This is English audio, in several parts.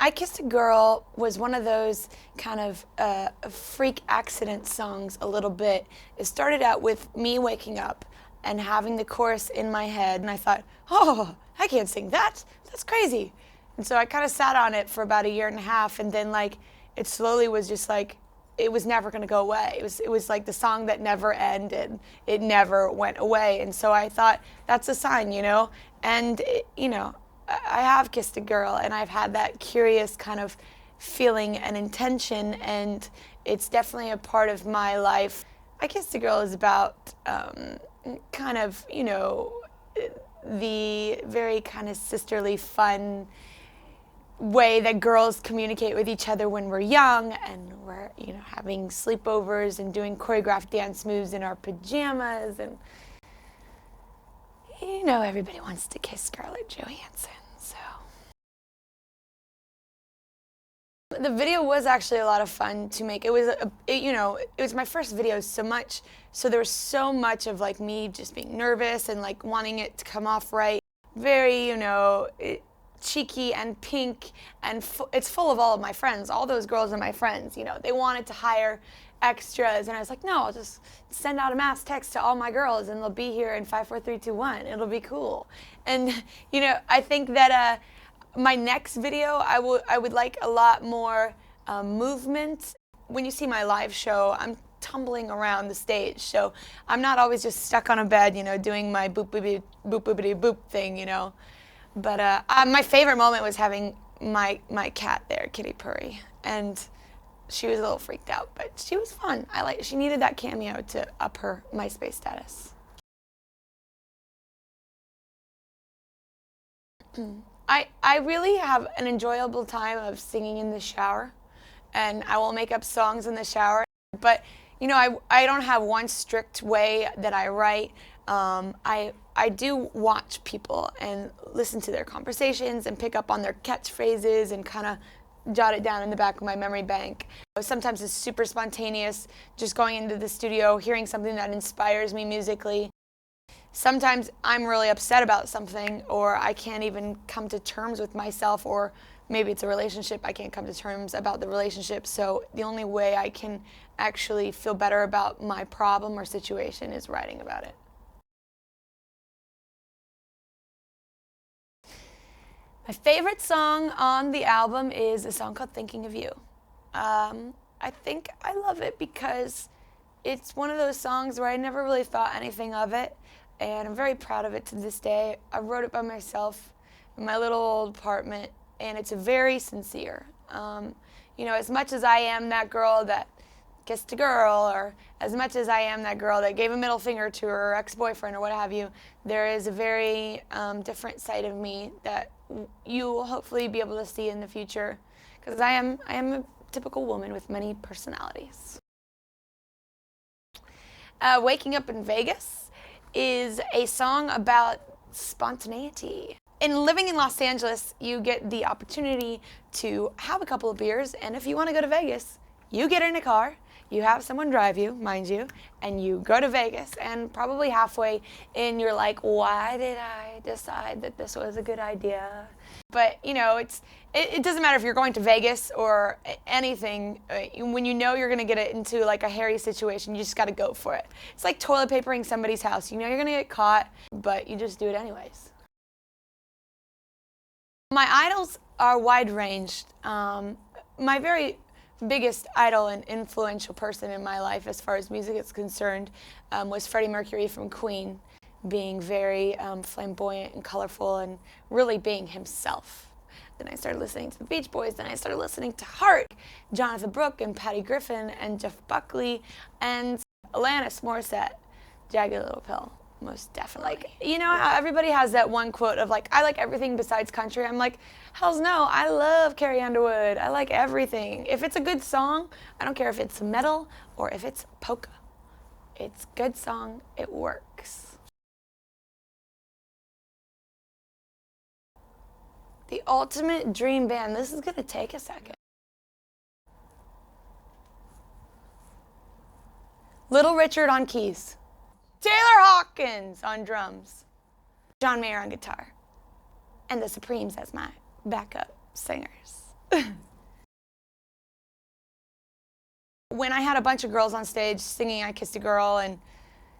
I Kissed a Girl was one of those kind of freak accident songs a little bit. It started out with me waking up and having the chorus in my head, and I thought, oh, I can't sing that. That's crazy. And so I kind of sat on it for about a year and a half, and then like it slowly was just like, it was never going to go away. It was like the song that never ended. It never went away. And so I thought, that's a sign, you know? And, I have kissed a girl, and I've had that curious kind of feeling and intention, and it's definitely a part of my life. I Kissed a Girl is about kind of, the very kind of sisterly, fun way that girls communicate with each other when we're young, and we're, having sleepovers and doing choreographed dance moves in our pajamas, and everybody wants to kiss Scarlett Johansson, so. The video was actually a lot of fun to make. It was, it was my first video so there was so much of like me just being nervous and like wanting it to come off right. Very, cheeky and pink, and it's full of all of my friends. All those girls are my friends, They wanted to hire extras, and I was like, no, I'll just send out a mass text to all my girls, and they'll be here in 5, 4, 3, 2, 1. It'll be cool. And I think that my next video, I would like a lot more movement. When you see my live show, I'm tumbling around the stage, so I'm not always just stuck on a bed, doing my boop boop boop boop boop thing, But my favorite moment was having my cat there, Kitty Purry, and she was a little freaked out, but she was fun. She needed that cameo to up her MySpace status. I really have an enjoyable time of singing in the shower, and I will make up songs in the shower. But I don't have one strict way that I write. I do watch people and listen to their conversations and pick up on their catchphrases and kind of jot it down in the back of my memory bank. Sometimes it's super spontaneous, just going into the studio, hearing something that inspires me musically. Sometimes I'm really upset about something, or I can't even come to terms with myself, or maybe it's a relationship, I can't come to terms about the relationship, so the only way I can actually feel better about my problem or situation is writing about it. My favorite song on the album is a song called Thinking of You. I think I love it because it's one of those songs where I never really thought anything of it, and I'm very proud of it to this day. I wrote it by myself in my little old apartment, and it's very sincere. As much as I am that girl that kissed a girl, or as much as I am that girl that gave a middle finger to her ex-boyfriend or what have you, there is a very different side of me that you will hopefully be able to see in the future, because I am a typical woman with many personalities. Waking Up in Vegas is a song about spontaneity. In living in Los Angeles, you get the opportunity to have a couple of beers, and if you want to go to Vegas, you get in a car, you have someone drive you, mind you, and you go to Vegas, and probably halfway in you're like, why did I decide that this was a good idea? But it doesn't matter if you're going to Vegas or anything. When you're going to get it into like a hairy situation, you just got to go for it. It's like toilet papering somebody's house. You're going to get caught, but you just do it anyways. My idols are wide-ranged. My very biggest idol and influential person in my life as far as music is concerned was Freddie Mercury from Queen, being very flamboyant and colorful and really being himself. Then I started listening to the Beach Boys, then I started listening to Heart, Jonathan Brooke and Patty Griffin and Jeff Buckley and Alanis Morissette, Jagged Little Pill. Most definitely. How everybody has that one quote of like, I like everything besides country. I'm like, hells no, I love Carrie Underwood. I like everything. If it's a good song, I don't care if it's metal or if it's polka. It's a good song, it works. The ultimate dream band. This is gonna take a second. Little Richard on keys. Taylor Hawkins on drums, John Mayer on guitar, and the Supremes as my backup singers. When I had a bunch of girls on stage singing I Kissed a Girl, and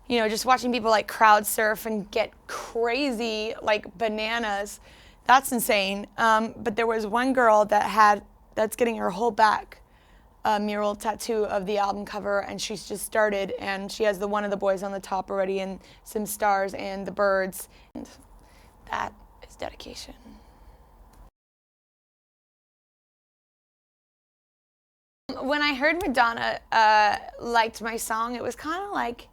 just watching people like crowd surf and get crazy like bananas, that's insane. But there was one girl that's getting her whole back a mural tattoo of the album cover, and she's just started, and she has one of the boys on the top already, and some stars and the birds, and that is dedication. When I heard Madonna liked my song, it was kind of like,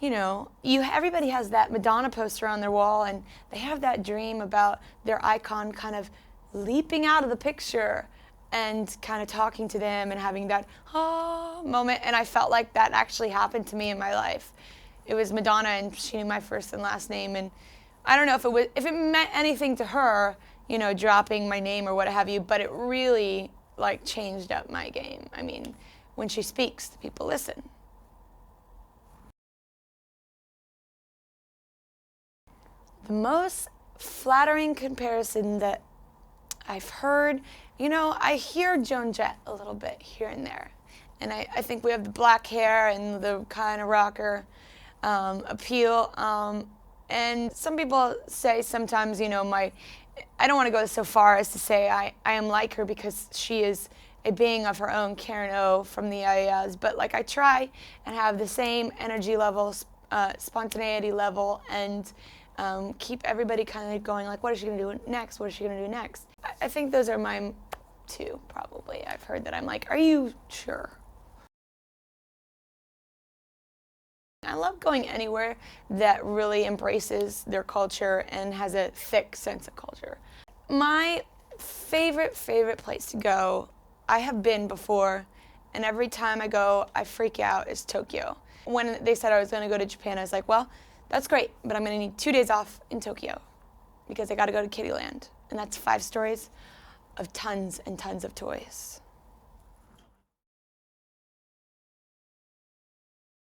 everybody has that Madonna poster on their wall, and they have that dream about their icon kind of leaping out of the picture and kind of talking to them and having that moment. And I felt like that actually happened to me in my life. It was Madonna, and she knew my first and last name, and I don't know if it meant anything to her, dropping my name or what have you, but it really like changed up my game. I mean, when she speaks, the people listen. The most flattering comparison that I've heard, I hear Joan Jett a little bit here and there. And I think we have the black hair and the kind of rocker appeal. And some people say sometimes, I don't want to go so far as to say I am like her, because she is a being of her own, Karen O from the IAs. But like I try and have the same energy level, spontaneity level, and keep everybody kind of going like, what is she going to do next? What is she going to do next? I think those are my two, probably. I've heard that I'm like, are you sure? I love going anywhere that really embraces their culture and has a thick sense of culture. My favorite place to go, I have been before, and every time I go, I freak out, is Tokyo. When they said I was going to go to Japan, I was like, well, that's great, but I'm going to need 2 days off in Tokyo because I got to go to Kittyland, and that's 5 stories of tons and tons of toys.